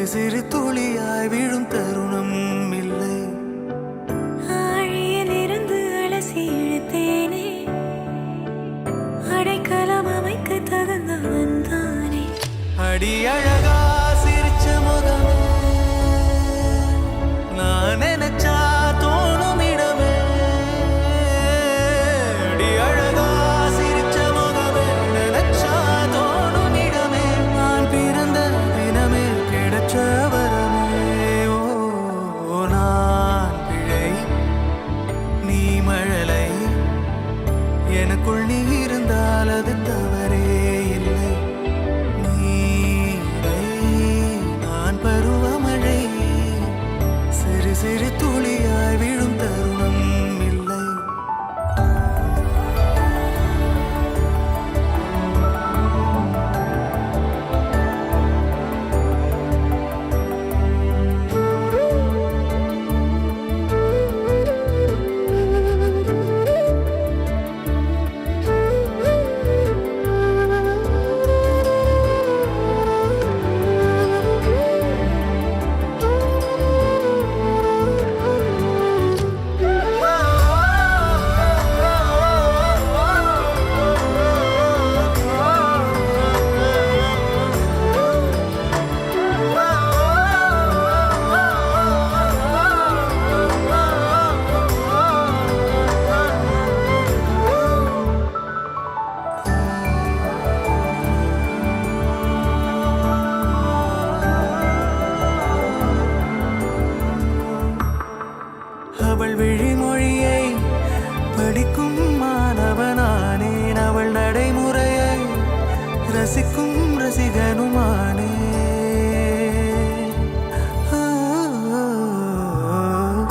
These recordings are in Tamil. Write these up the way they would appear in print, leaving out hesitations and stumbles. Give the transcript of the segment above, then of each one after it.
சிறு துளியாய் விழும் தருணம் இல்லை. ஆழியிலிருந்து அலசி இழுத்தேனே, அடைக்கலம் அமைக்க தகுந்தவன் தானே. அடி அழகா சிரிச்ச முகமே, நான் நினைச்சா தோணும் இடமே. அடி அழகா சிரிச்ச முகமே, நினைச்சா தோணும் இடமே. நான் பிறந்த தினமே கிடைச்ச வரமே. ஓ நான் பிழை, நீ மழலை. எனக்குள் நீ இருந்தால் அது தவறே இல்லை. நான் பருவமழை, சிறு சிறு துளியாய் விழும் தருணம் இல்லை. அவள் விழிமொழியை படிக்கும் மாணவனானேன். அவள் நடைமுறையை ரசிக்கும் ரசிகனுமானே.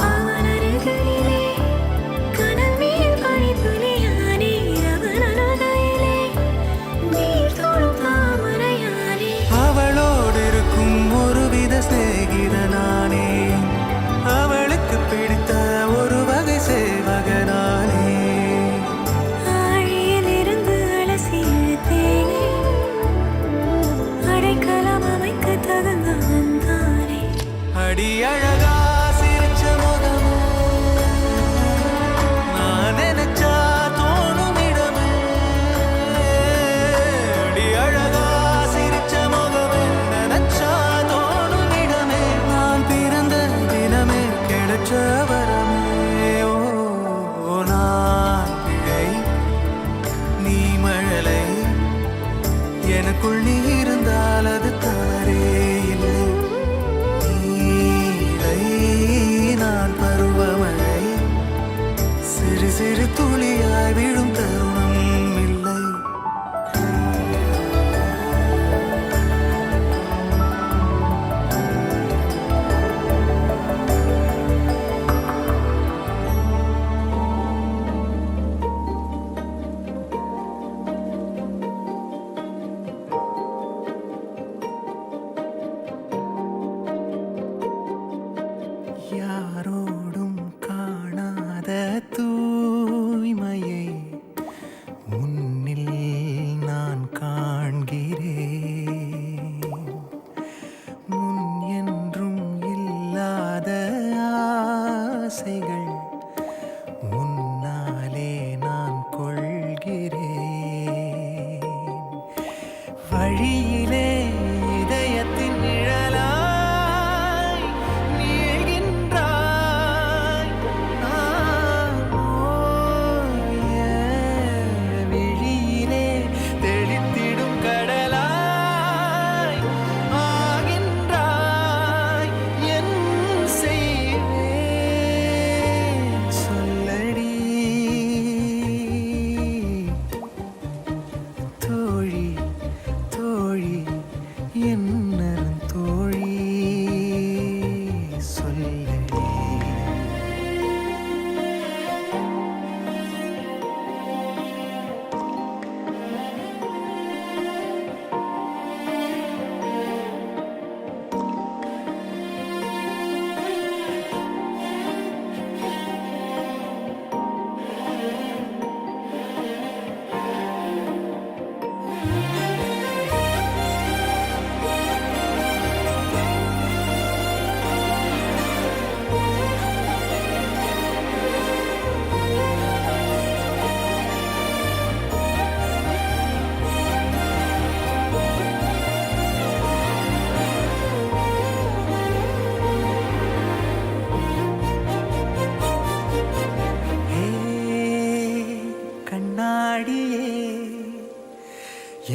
அவன் அருகிலே கனல் மேல் பனித்துளியானே, அவன் அழகையிலே நீர் தொடும் தாமரையானே. அவளோடு இருக்கும் ஒருவித சிநேகிதனானே, அவளுக்கு பிடித்த ஒரு வகை சேவகனானே. ஆழியிலிருந்து அலசி இழுத்தேனே, அடைக்கலம் அமைக்க தகுந்தவன் தானே. அடி அழகா சிரிச்ச முகமே, நான் நினைச்சா தோணும் இடமே. அடி அழகா சிரிச்ச முகமே, நினைச்சா தோணும் இடமே. நான் பிறந்த தினமே கிடைச்ச வரமே. ஓ நான் பிழை, நீ மழலை. எனக்குள் நீ இருந்தால் அது தவறே இல்லை. நீலை, நான் பருவமழை, சிறு சிறு துளியாய் விழும் தருணம் இல்லை. யாரோடும் காணாத தூய்மையை உன்னில் நான் காண்கிறேன். முன் என்றும் இல்லாத ஆசைகள் உன்னாலே நான் கொள்கிறேன். வழியிலே இதயத்தின் நிழலாய் நீள்கின்றாய். நான் ஓய விழியிலே தெளித்திடும் கடலாய் ஆகின்றாய். என் செய்வேன் சொல்லடி தோழி, தோழி.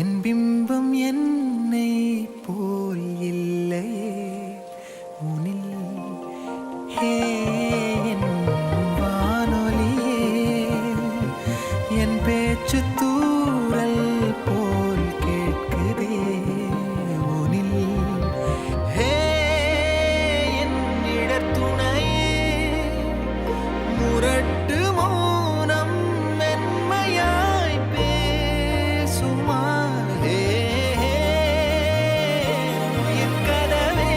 என் பிம்பம் என்னை போல் இல்லையே உனில். ஹே என் வானொலியே, என் பேச்சு தூறல் போல் கேட்குதே உனில். ஹே என் இடர்துணையே, முரட்டு மௌனம் மென்மையாய் பேசுமா. ஹே என் கதவே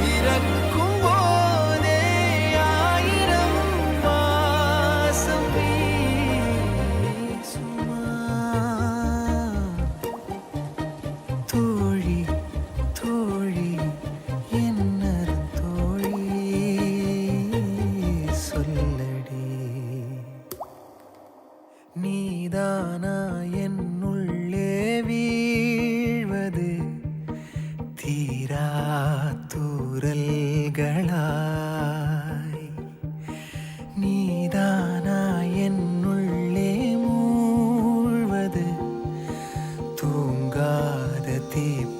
திறக்கும் போதே ஆயிரம் வாசம் வீசுமா. தோழி தோழி என்னர் தோழி சொல்லடி. நீதானா என்னுள்ளே வீழ்வது தீரா தூறல்களாய். நீதானா என்னுள்ளே மூழ்வது தூங்காத தீப்பூக்களாய்.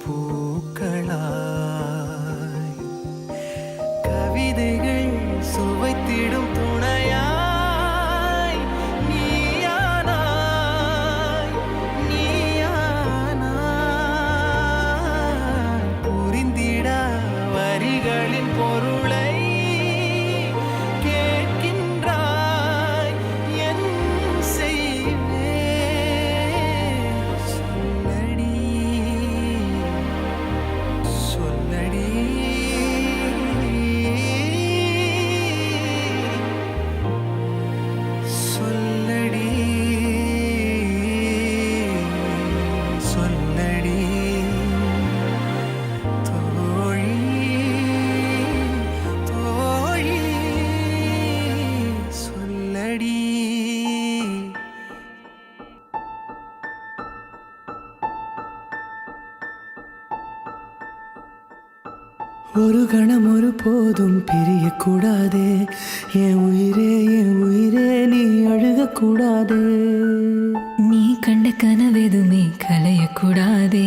கவிதைகள் சுவைத்திடும் துணையாய் நீயானாய் நீயானாய். புரிந்திடா வரிகளின் பொருளை கேட்கின்றாய் என் செய்வேன். சொல்லடி சொல்லடி சொல்லடி சொல்லடி தோழி தோழி சொல்லடி. ஒரு கணம் ஒரு போதும் பிரியக்கூடாதே என் உயிரே நீ அழுகக்கூடாதே. நீ கண்ட கனவெதுமே கலையக்கூடாதே,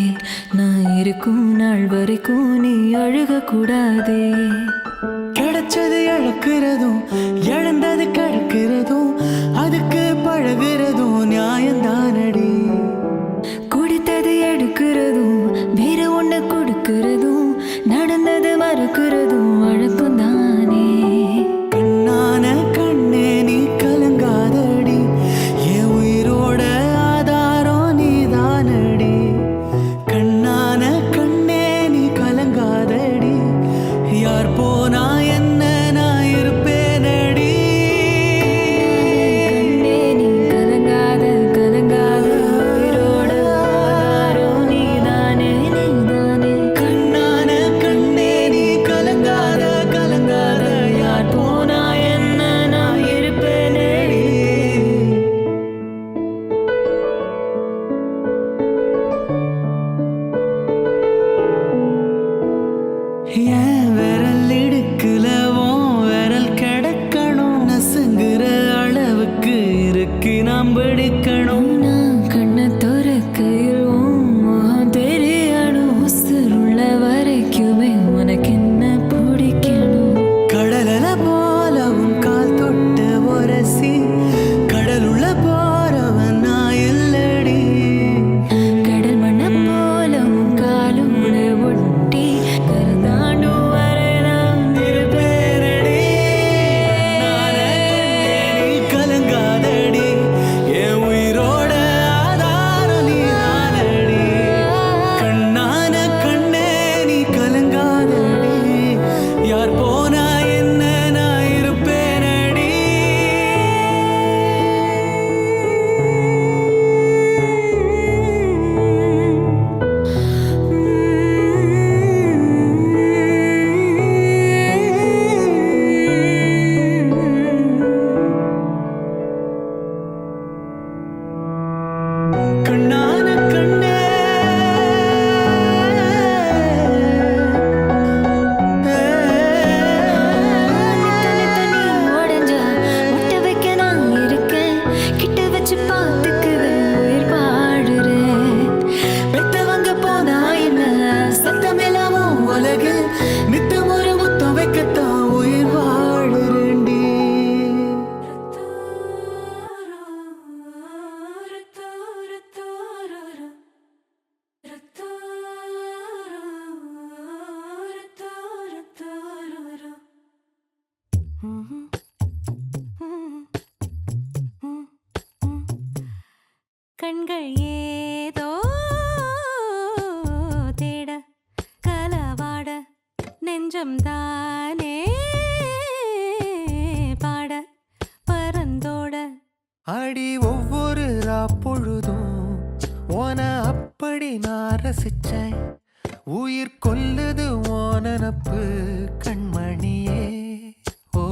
நான் இருக்கும் நாள் வரைக்கும் நீ அழுகக்கூடாதே. கிடைச்சது இழக்கிறதும் இழந்தது கழக்கிறதும் அதுக்கு பழகிறதும் நியாயந்தானடி. குடித்தது எடுக்கிறதும் வேற ஒண்ணு கொடுக்கிறதும் நடந்தது மறுக்கிறதும் வழக்கம் தானே. கண்ணான கண்ணே நீ கலங்காதடி, என் உயிரோட ஆதாரம் நீதானடி. கண்ணான கண்ணே நீ கலங்காதடி, யார் போனா என்ன நான் இருப்பேனடி. கண்கள் ஏதோ தேட கலவாட நெஞ்சம் தானே பாட பரந்தோட அடி ஒவ்வொரு பொழுதும் ஓன அப்படி நான் ரசிச்சேன். உயிர் கொல்லுது ஓனப்பு கண்மணியே. ஓ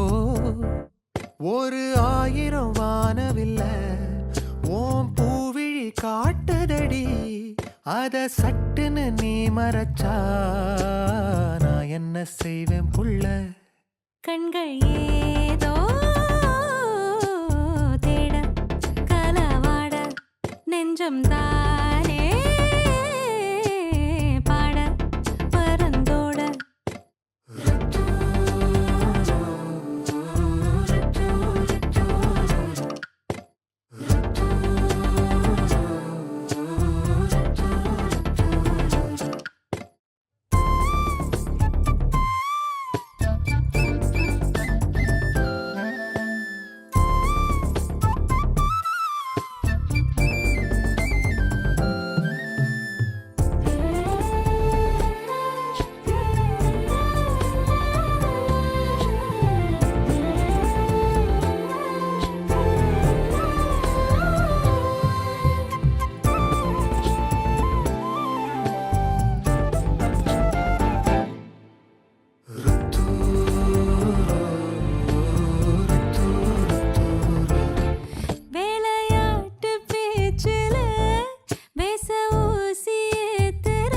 ஒரு 1000 வானவில்ல ஓம் பூவிழி காட்டுதடி. அத சட்டுன்னு நீ மறைச்சா நான் என்ன செய்வேன் புள்ள. கண்கள் ஏதோ தேட கலவாட நெஞ்சம் தானே பாட பரந்தோட வேலையாட்டு பேச்சுல வேச ஊசி ஏத்துற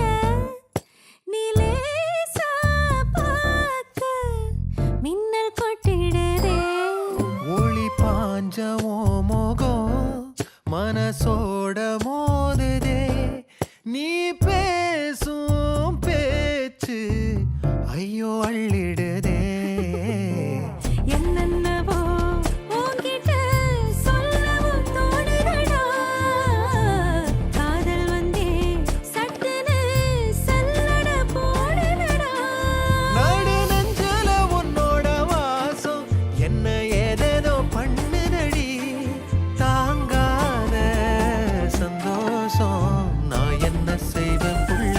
நிலேசா பார்க்க மின்னல் கொட்டிடுதே ஒளி பாஞ்சமோ மோகம் மனசோட மோதுதே. நீ பேசும் பேச்சு ஐயோ அள்ளிடுதே. என்னென்னவோ உன்கிட்ட சொல்லவும் தோணுதடா. காதல் வந்தே சட்டுன்னு சல்லட போடுதடா. நடு நெஞ்சில உன்னோட வாசம் என்ன ஏதேதோ பண்ணுதடி. தாங்காத சந்தோஷம் நான் என்ன செய்வேன் புள்ள.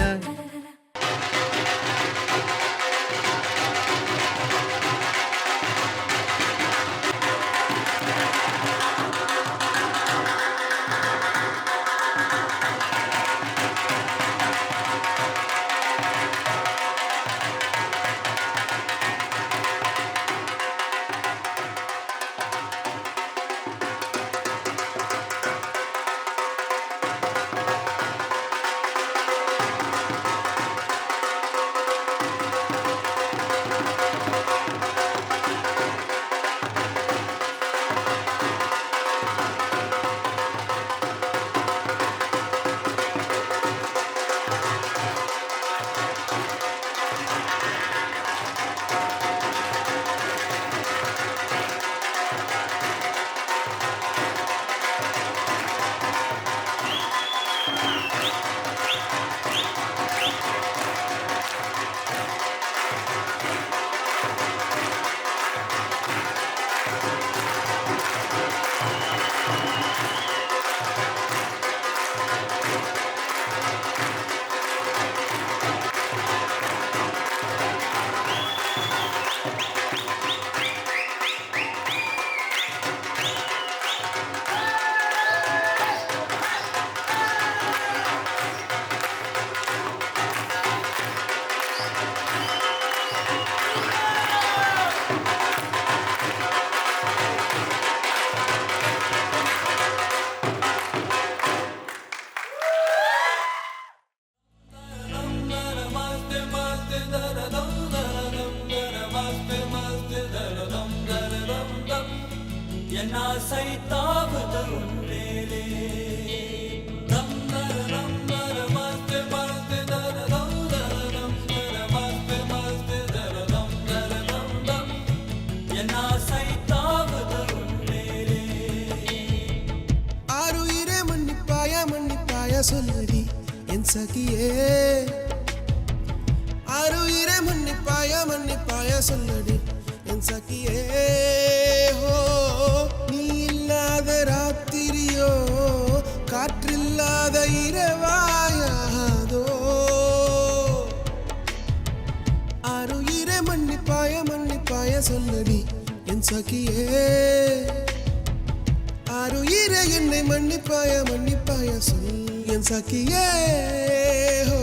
என் ஆசை தாவுது உன்மேலே. தம் தரம் தரம் மஸ்து மஸ்து தரம் தரம் தரம் மஸ்து மஸ்து தரம் தரம் தம். என் ஆசை தாவுது உன்மேலே. ஆருயிரே மன்னிப்பாயா சொல்லுடி என் சகியே. ஆருயிரே மன்னிப்பாயா சொல்லுடி என் சகியே. ஹோ நீ இல்லாத ராத்திரியோ காற்று இரவாயாதோ ஆருயிரே மன்னிப்பாய சொல்லடி என் சகியே ஆருயிரே என்னை மன்னிப்பாய சொல் என் சகியே ஹோ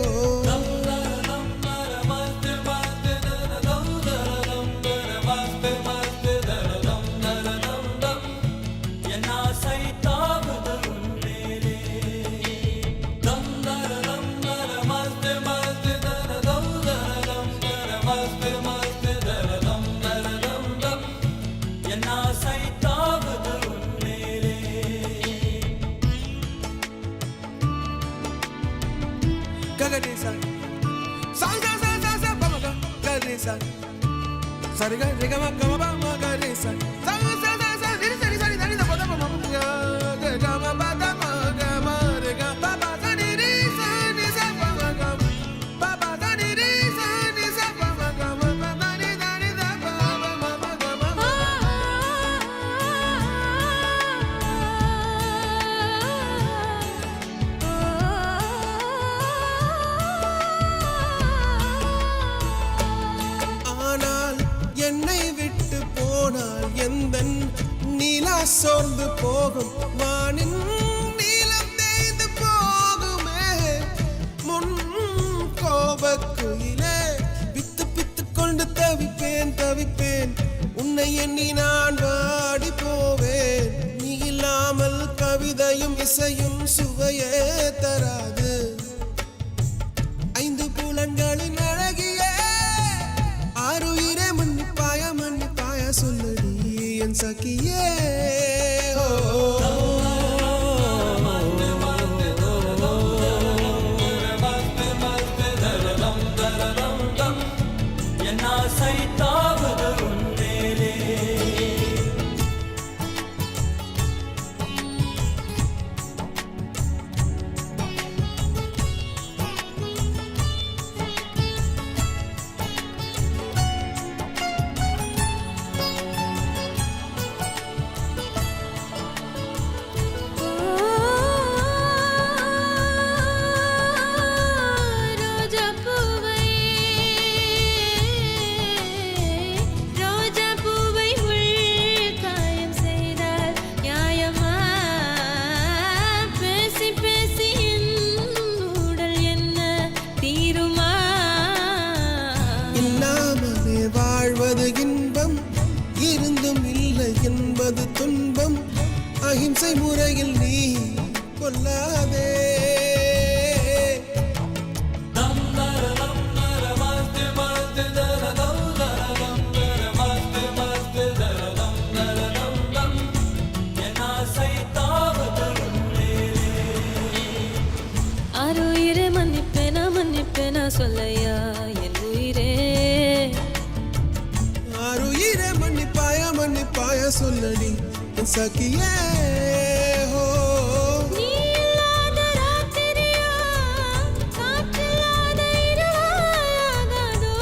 Sariga riga ma ga ma ma ga re sa sa ri sa ni da pa da ma ga ga ma ba da ma ga ma re ga pa pa sa ni sa pa ma ga pa pa sa ni sa pa ma ga ma pa ma ni da pa ma ga ma ஆனால் என்னை விட்டு போனால் எந்தன் நீலா சோர்ந்து போகும் வானின் நீலம் தேய்ந்து போகுமே முன் கோபக்குயிலே பித்து கொண்டு தவிப்பேன் உன்னை எண்ணி நான் வாடி போவேன் நீ இல்லாமல் கவிதையும் இசையும் சுவையே தராது ஐந்து புலன்களின் அழகியே ஆருயிரே மன்னிப்பாய சொல்லடி என் சகியே ஓ என்பது துன்பம் அஹிம்சை முறையில் நீ கொல்லாதே ஆருயிரே மன்னிப்பேனா சொல்லையா என் உயிரே ஆருயிரே மன்னிப்பாய சொல்லடி என் சகியே ஹோ நீ இல்லாத ராத்திரியா காற்றில்லாத இரவாயாகாதோ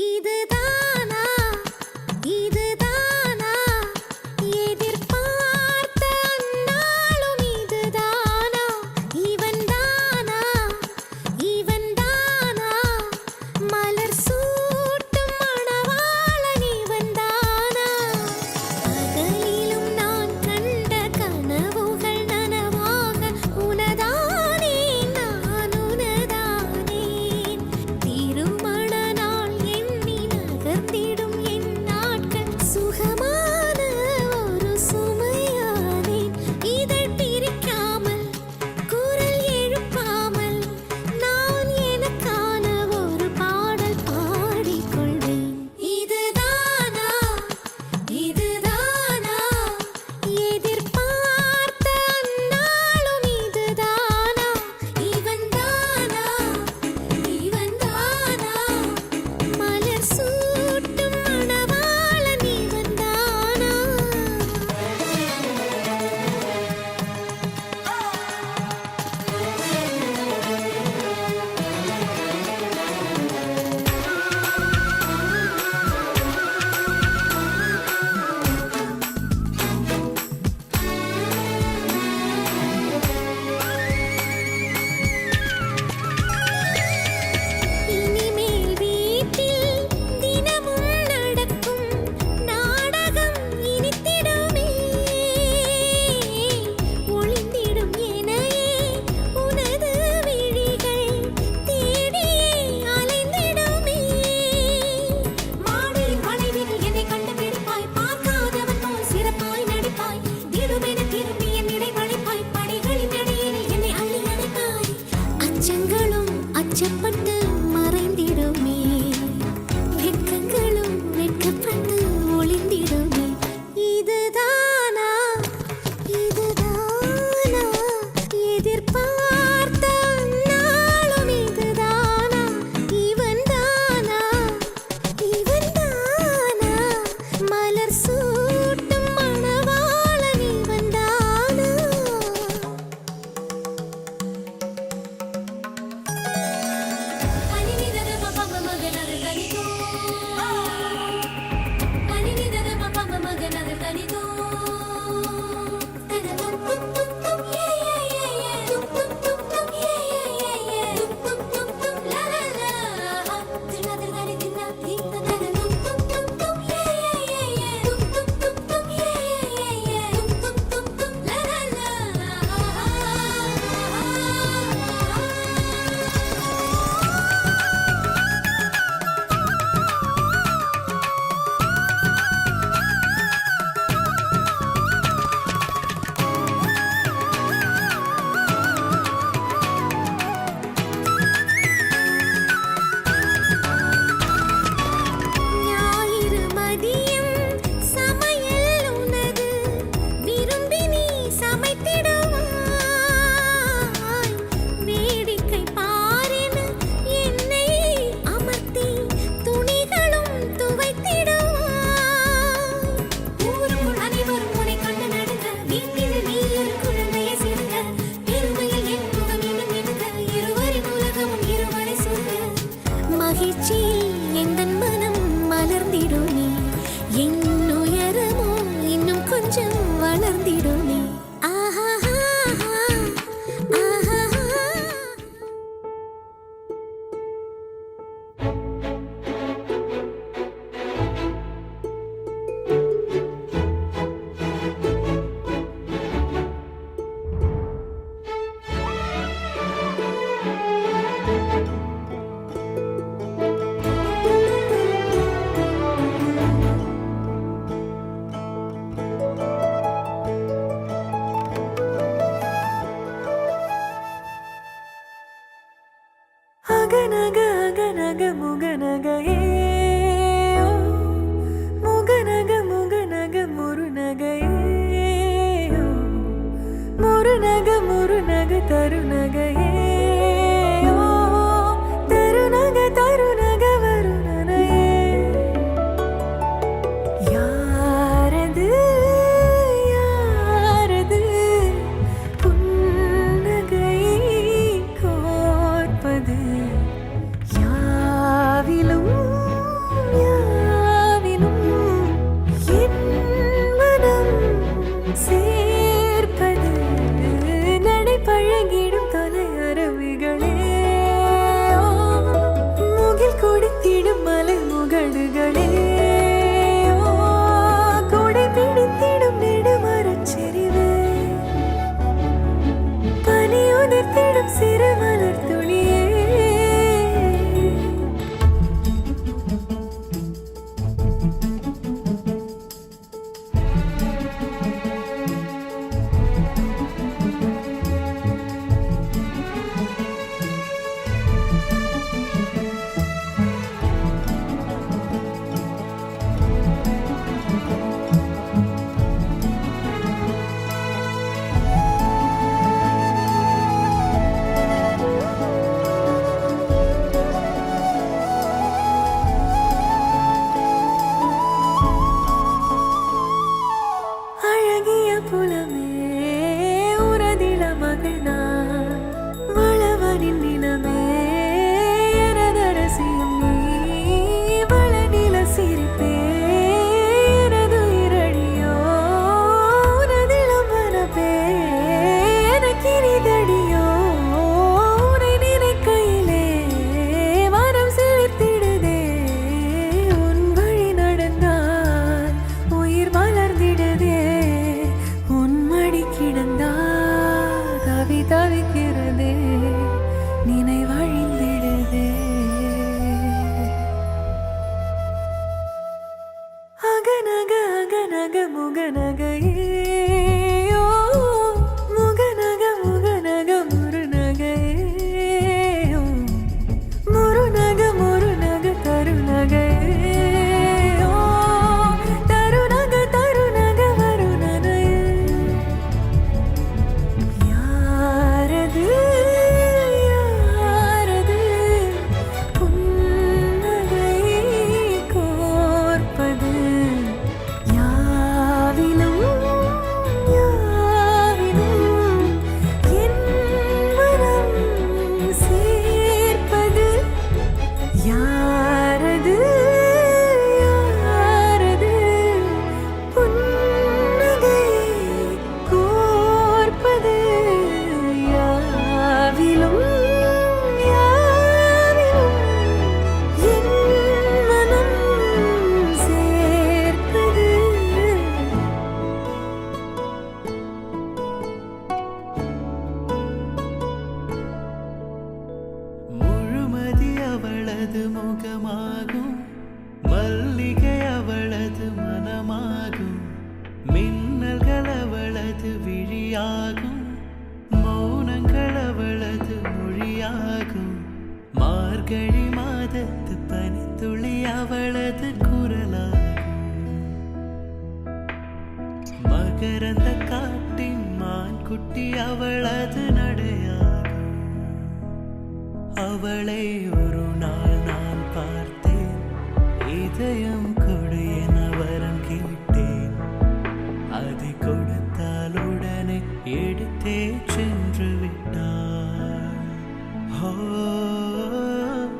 இதுதானா இதுதானா எதிர்பார்த்த அந்நாளும் இதுதானா இவன்தானா இவன்தானா மலர் சூட்டும் மணவாளன் இவன்தானா பகலிலும் நான் கண்ட கனவுகள் நனவாக உனதானே நான் உனதானே திருமண நாள் எண்ணி காட்சியில் எந்தன் மனம் மலர்ந்திடுமே என் உயரமோ இன்னும் கொஞ்சம் வளர்ந்திடுமே ஆஹா ஆஹா அகநக அகநக முகநகையே ஓ, முகநக முகநக முருநகையே ஓ, முருநக முருநக தருநகையே ஓ, தருநக தருநக வருணனையே யாரது யாரது புன்னகை கோர்ப்பது யாவிலும் யாவிலும் என் மனம் சேர்ப்பது நடை பழகிடும் தொலை அருவிகளே ஓ, முகில் கொடுத்திடும் மலை முகடுகளே ஓ, கொடை பிடித்திடும் நெடுமரச் செறிவே பனி உதிர்த்திடும் சிறு மலர் துளியே அழகிய புலமே உரதில மகனார் வளவனின் நிலமே எனதரசியும் நீ வளநில சிரிப்பே எனது இரடியோ உனதிலம் மனப்பே எனக்கினிதடியோ உனை நினைக்கையிலே மனம் சிலிர்த்திடுதே உன் வழி நடந்தால் உயிர் மலர்ந்திடுதே உன் மடி கிடந்தால் தவி தவிக்கிறதே நினைவழிந்திடுதே அகநக அகநக முகநகையே ஓ, முகநக முகநக முருநகையே ஓ, முருநக முருநக தருநகையே ஓ, தருநக தருநக வருணனையே யாரது யாரது புன்னகை கோர்ப்பது யாவிலும் யாவிலும் என் மனம் சேர்ப்பது யாரது யாரது புன்னகை கோர்ப்பது யாவிலும் யாவிலும் என் மனம் சேர்ப்பது முழுமதி அவளது முகமாகும் மல்லிகை அவளது மனமாகும் மின்னல்கள் அவளது விழியாகும் மௌனங்கள் அவளது மொழியாகும் மார்கழி மாதத்து பனித்துளி அவளது குரலாகும் மகரந்த காட்டின் மான் குட்டி அவளது நடையாகும் அவளை ஒரு நாள் நான் பார்த்தேன் இதயம் கொடு என வரம் கேட்டேன் அதை கொடுத்தால் உடனே எடுத்தே சென்று விட்டாள்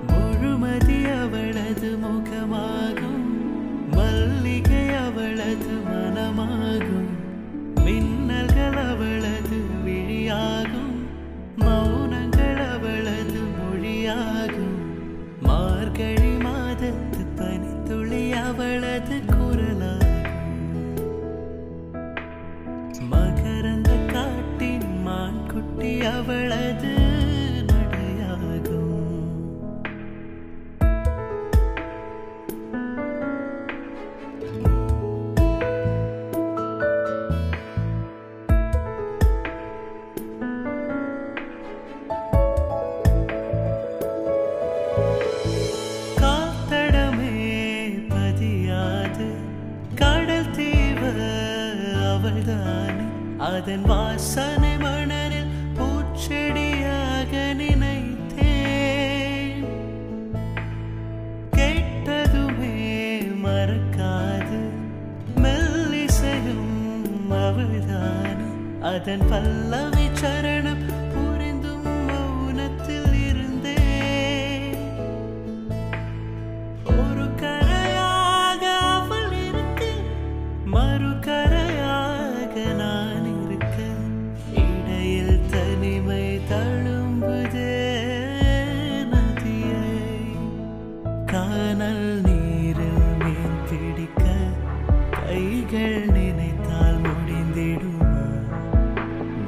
முழுமதி அவள் அவளது குரலாகும். மகரந்த காட்டின் மான்குட்டி அவளது நடையாகும். காத்தடமே பதியாது கடல் தீவ அவள்தானே, அதன் வாசனை மணலில் பூச்செடியாக நினைத்தேன். கேட்டதுமே மறக்காது மெல்லிசையும் அவள்தானே, அதன் பல்லவி சரணம் புரிந்தும் மௌனத்தில் இருந்தேன். ஒரு கரையாக அவள் இருக்க, மறு கரையாக நான் இருக்க, இடையில் தனிமை தழும்புதே நதியை. கானல் நீரில் மீன் பிடிக்க கைகள் நினைத்தால் முடிந்திடுமா?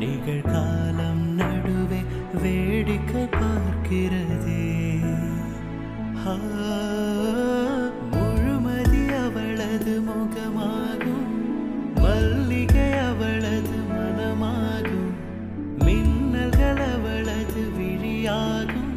நிகழ்காலம் நடுவே வேடிக்கை பார்க்கிறதே. முழுமதி அவளது முகமாகும், மல்லிகை அவளது மனமாகும், மின்னல்கள் அவளது விழியாகும்.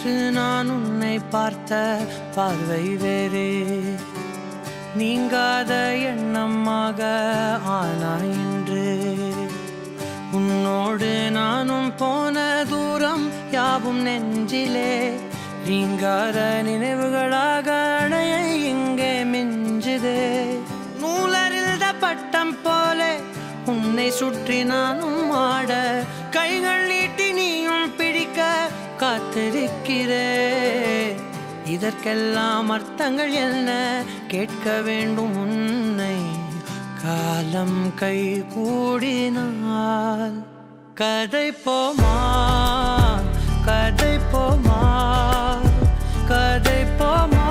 நேற்று நான் உன்னை பார்த்த பார்வை வேறே, நீங்காத எண்ணமாக ஆனாய் இன்று. உன்னோடு நானும் போன தூரம் யாவும் நெஞ்சிலே, நீங்காத நினைவுகளாக அணைய இங்கே மிஞ்சுதே. நூலறிந்த பட்டம் போலே உன்னை சுற்றி நானும் ஆட, கைகள் நீட்டி நீயும் பிடிக்க காத்திருக்கிறே. இதற்கெல்லாம் அர்த்தங்கள் என்ன கேட்க வேண்டும் உன்னை, காலம் கை கூடினால். கதை போமா கதை போமா கதை போமா,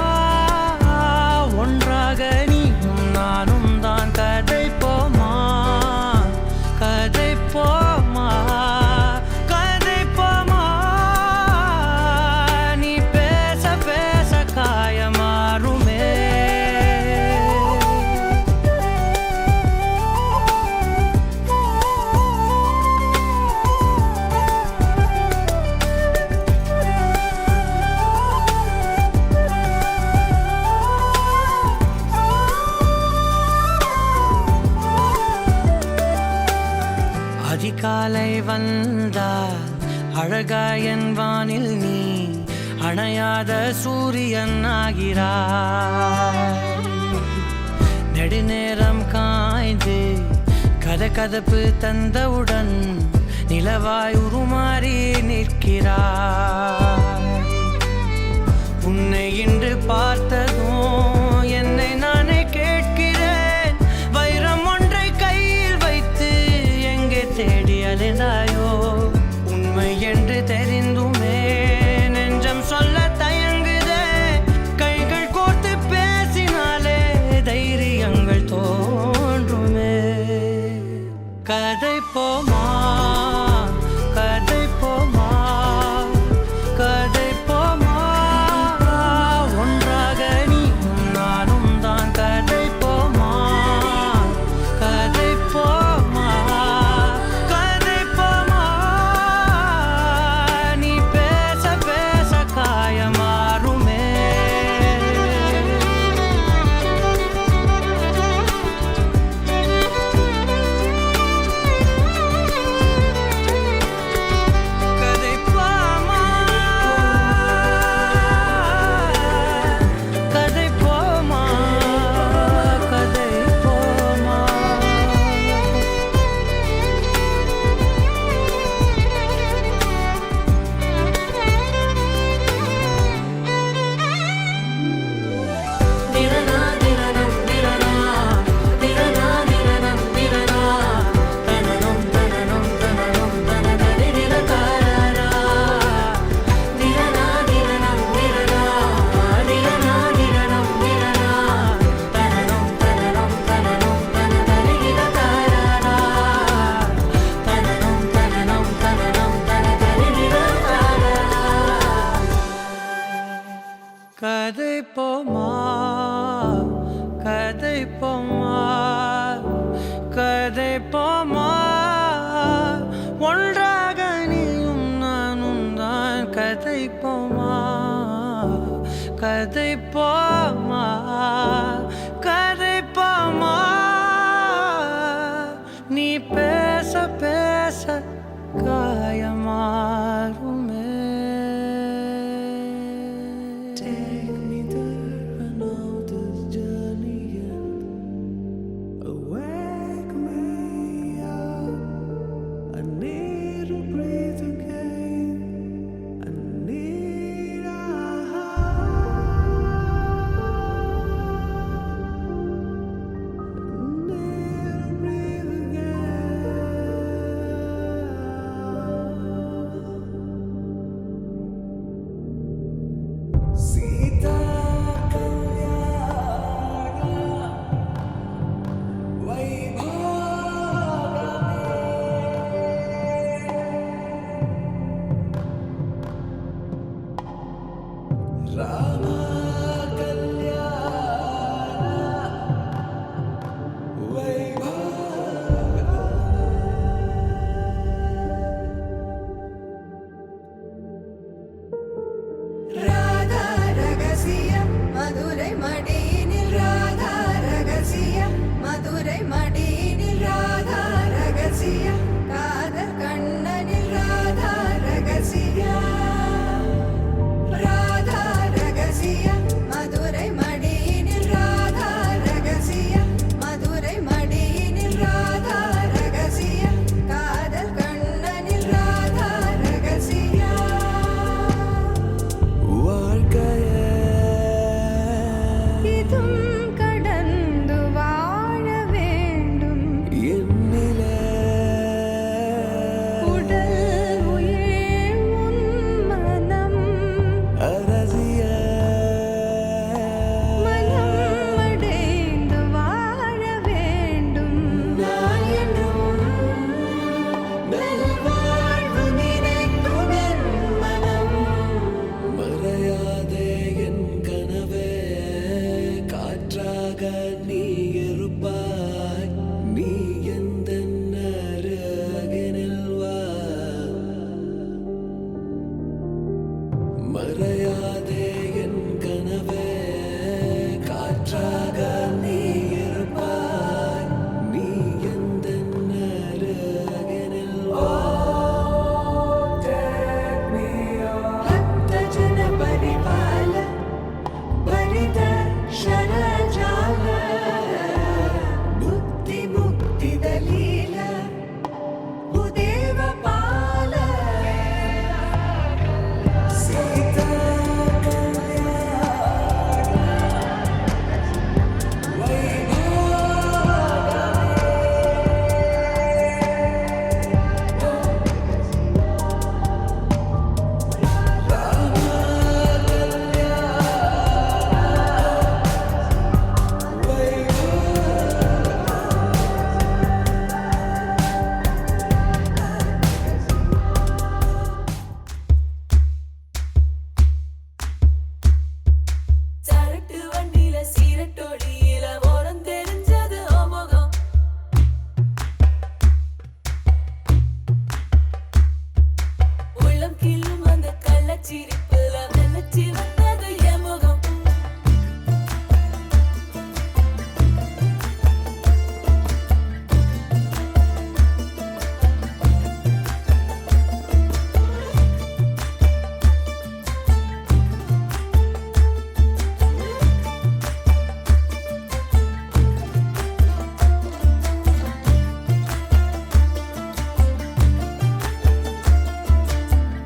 ஒன்றாக நீயும் நானும் தான். கதை போமா கதை போமா கதை போமா, நீ பேச பேச காயமாறுமே. அதிகாலை வந்தால் அழகாயன் வானில் நீ அணையாத சூரியன் ஆகிறாய். நெடுநேரம் காய்ந்து கதகதப்பு தந்தவுடன் நிலவாய் உருமாறி நிற்கிறாய். உன்னை இன்று பார்த்ததும் என்னை நானே கேட்கிறேன், வைரம் ஒன்றை கையில் வைத்து எங்கே தேடி அலைந்தாயோ. உண்மை என்று தெரிந்துமே நெஞ்சம் சொல்ல தயங்குதே, கைகள் கோர்த்து பேசினாலே தைரியங்கள் தோன்றுமே. கதை போமா கதை போமா கதை போமா, ஒன்றாக நீயும் நானும் தான். கதை போமா கதை போமா கதை போமா, நீ பேச பேச காயமாறுமே. கதை போமா கதை போமா கதை போமா. திரனா திரனம் திரனா திரனா திரனம் திரனா, தனனம் தனனம் தனனம் தனதரி திரகாரா. திரனா திரனம் திரனா திரனா திரனம் திரனா, தனனம் தனனம் தனனம் தனதரி திரகாரா. தனனம் தனனம் தனனம் தனதரி திரகாரா. கதை போமா கதை போமா கதை போமா, ஒன்றாக நீயும் நானும் தான். கதை போமா கதை போமா கதை போமா, நீ பேச பேச காயமாறுமே. Take me there, I know this journey ends. Wake me up, I need to breathe again. I need a heart. அனைத்தும் கடந்து வாழ வேண்டும். என்னிலே உடல் உயிர் உன் மனம் அரசிய மனம் அடைந்து வாழ வேண்டும். நான் என்றும் நல்வாழ்வு நினைக்கும் என் மனம். மறையாதே என் கனவே, காற்றாக நீ இருப்பாய். நீ எந்தன் அருகினில் வா. மறையாதே என் கனவே, காற்றாக நீ இருப்பாய். நீ எந்தன் அருகினில் வா. भक्तजन परिपाल भरित शरजाल बुद्धि मुक्ति दलील भूदेव पाल सीता சரட்டு வண்டியில சீரட்டோடியில ஓரம் தெரிஞ்சது ஓமுகம். உள்ளம் கிள்ளும் அந்த கள்ளச்சிரிப்புல நினைச்சு வந்தது என் முகம்.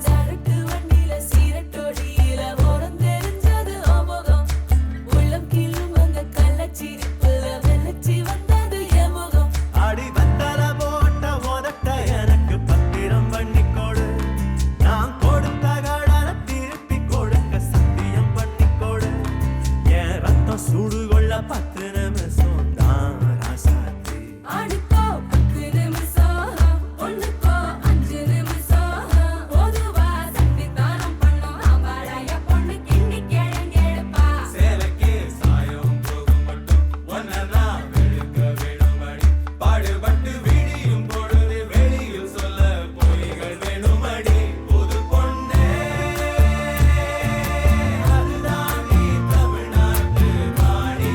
சரட்டு வண்டியில சீரட்டோடியில ஓரம் தெரிஞ்சது ஓமுகம். உள்ளம் கிள்ளும் அந்த கள்ளச்சிரிப்புல நினைச்சு வந்தது என் முகம். அடி வந்தல போட்ட உதட்ட எனக்கு பத்திரம் பண்ணி கொடு. நான் கொடுத்த கடனை திருப்பி கொடுக்க சத்தியம் பண்ணி கொடு. என் ரத்தம் சுடு கொள்ள 10 நிமிஷம் தான் ராசாத்தி. ஆடுக்கோ 10 நிமிஷம், ஒண்ணுக்கோ 5 நிமிஷம். பொதுவா சன்னிதானம் பண்ணோம் ஆம்பளைய பொண்ணு கிண்டி கிழங்கெடுப்பா. சேலைக்கு சாயம் போகும் மட்டும் ஒன்னதான் வெளுக்க வேணுமடி. பாடுபட்டு விடியும் பொழுது வெளியில் சொல்ல பொய்கள் வேணுமடி. புது பொண்ணே அதுதான் நீ தமிழ்நாட்டு வாணி.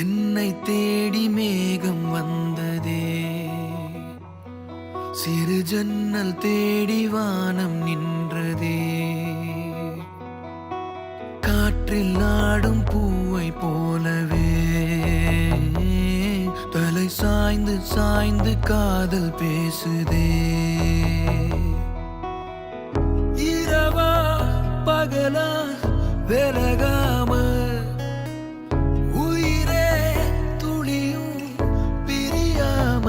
என்னை தேடி மேகம் வந்ததே, சிறு ஜன்னல் தேடி வானம் நின்றதே, காற்றில் ஆடும் பூவை போலவே தலை சாய்ந்து சாய்ந்து காதல் பேசுதே. இரவா பகலா விலகாம உயிரே துளியும் பிரியாம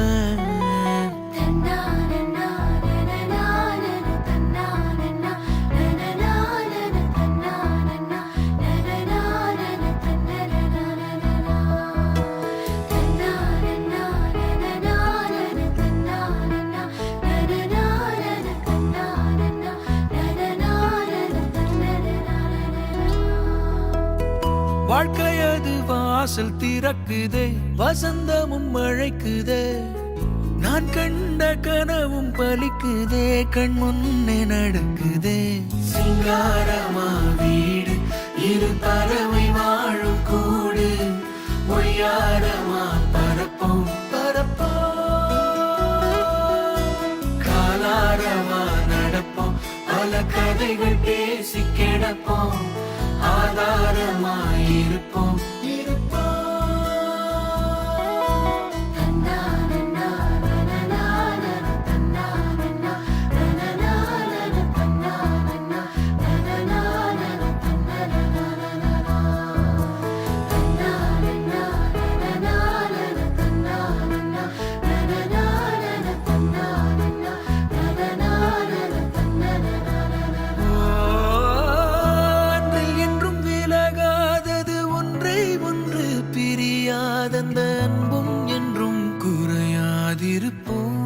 வாழ்க்கையது வாசல் திறக்குதே, வசந்தமும் அழைக்குதே, நான் கண்ட கனவும் பலிக்குதே, கண் முன்னே நடக்குதே. சிங்காரமா வீடு, இரு பறவை வாழும் கூடு, ஒய்யாரமா பரப்போம் பரப்போம், காலாரமா நடப்போம், பல கதைகள் பேசி கிடப்போம், ஆதாரமாயிருப்போம் இருப்போம். அந்த அன்பும் என்றும் குறையாதிருப்போம்.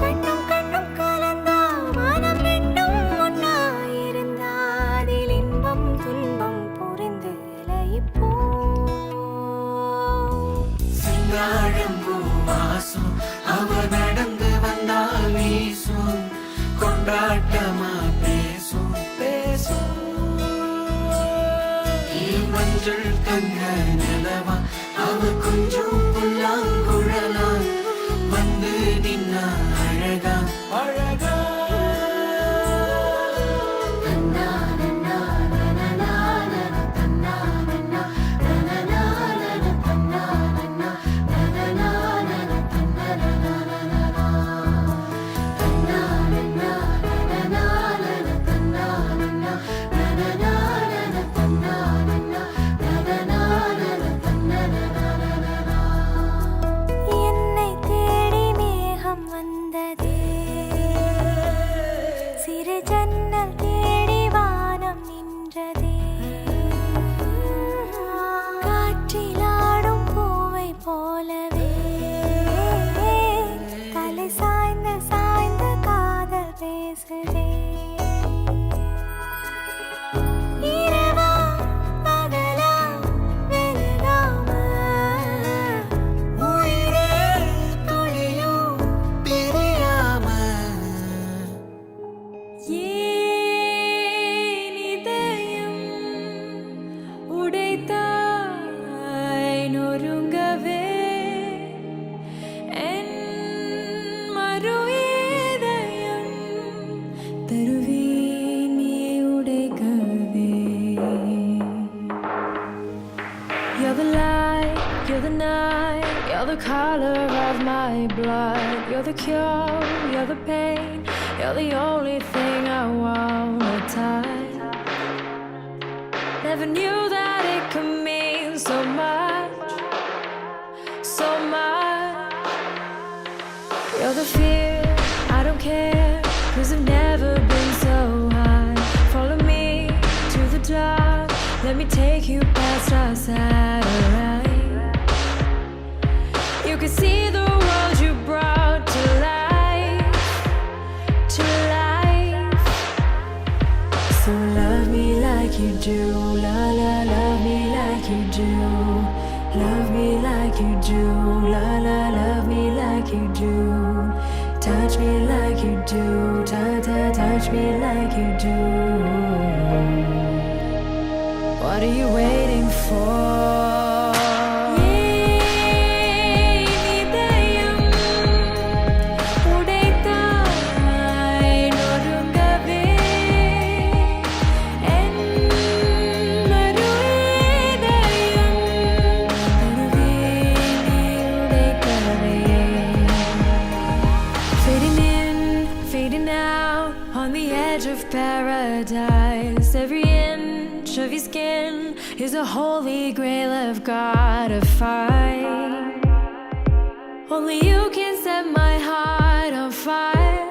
கண்ணும் கண்ணும் கலந்தா மனம் ரெண்டும் ஒன்னாயிருந்தா அதில் இன்பம் துன்பம் புரிந்து லயிப்போம். சிங்காழம் பூ வாசம் அவ நடந்து வந்தால் வீசும், கொண்டாட்டமா பேசும் பேசும், மஞ்சள் தங்க நிலவா அவ கொஞ்சம் புல்லாங்குழலா வந்து நின்னா அழகா அழகா. என்னை தேடி மேகம் வந்ததே, சிறு ஜன்னல் தேடி வானம் நின்றதே, காற்றிலாடும் பூவை போலவே தலை சாய்ந்து சாய்ந்து காதல் பேசுதே. இரவா பகலா விலகாம உயிரே துளியும் பிரியாம ஏன் இதயம் உடைத்தாய் நொறுங்கவே, என் மறு இதயம் தருவேன் நீ உடைக்கவே. You're the light, you're the night, you're the color of my blood, you're the cure, you're the pain, you're the only thing I wanna touch. Never knew that it could mean so much, so much. You're the fear, I don't care, 'cause I've never been so high. Follow me to the dark, let me take you past our satellite. You can see the world you brought to life, to life. So love me like you do, la la, love me like you do. Love me like you do, la la, love me like you do. Touch me like you do, ta ta, touch me like you do. What are you waiting for? On the edge of paradise, every inch of your skin is a holy grail I've gotta find. Only you can set my heart on fire,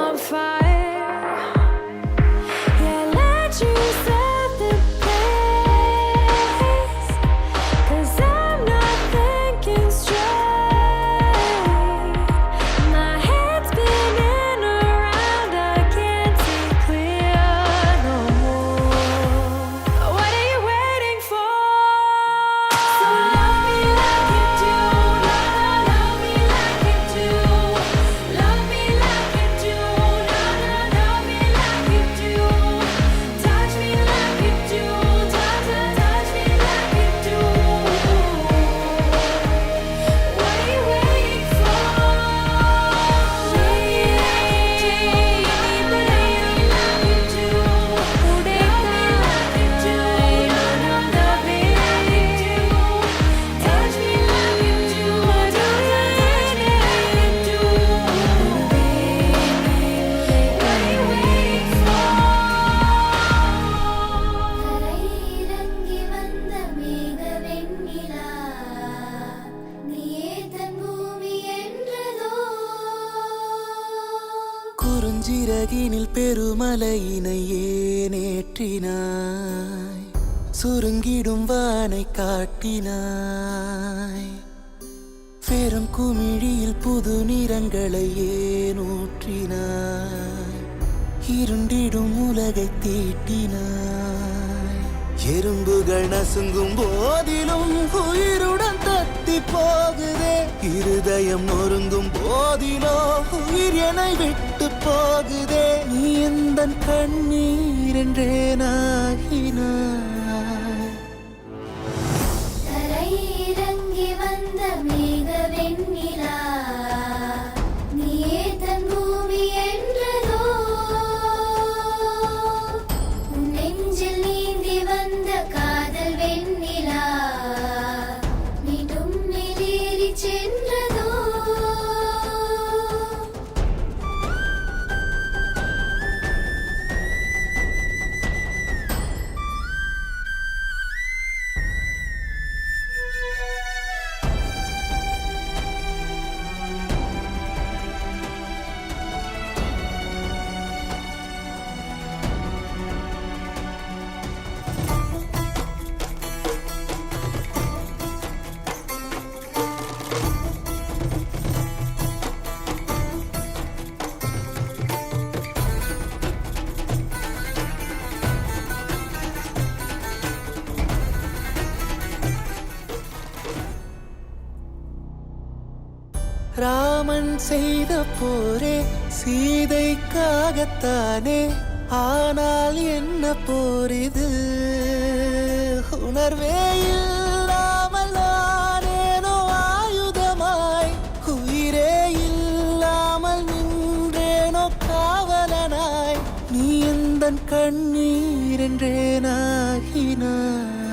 on fire. Yeah, let you set the pace, 'cause I'm not thinking straight. My head's spinning around, I can't see clear no more. What are you waiting for? So love me like you do, love me like you do, love me like you do, love me like you do, touch me like you do, touch me like you do. What are you waiting for? கரையிறங்கி வந்த மேக வெண்ணிலா, நீயே தன் பூமி என்றதோ. குறுஞ்சிறகினில் பெருமலையினை ஏனேற்றினாய், சுருங்கிடும் வானை காட்டினாய், பெரும் குமிழியில் புது நிறங்களை ஏனூற்றினாய், இருண்டிடும் உலகை தீட்டினாய். எறும்புகள் நசுங்கும் போதிலும் உயிருடன் தத்தி போகுதே, இருதயம் நொறுங்கும் போதிலோ உயிர் என்னை விட்டு போகுதே. நீ எந்தன் கண்ணீர் என்றே நாகினாய். கரையிறங்கி வந்த மேக வெண்ணிலா, நீயே தன் பூமி என்றதோ. உன் நெஞ்சில் நீந்தி வந்த காதல் வெண்ணிலா, மீண்டும் மேலேறி சென்றதோ. ராமன் செய்த போரே சீதைக்காகத்தானே, ஆனால் என்ன போர் இது? உணர்வே இல்லாமல் நானேனோ ஆயுதமாய், உயிரே இல்லாமல் நின்றேனோ காவலனாய். நீ எந்தன் கண்ணீர் என்றே நாகினாய்.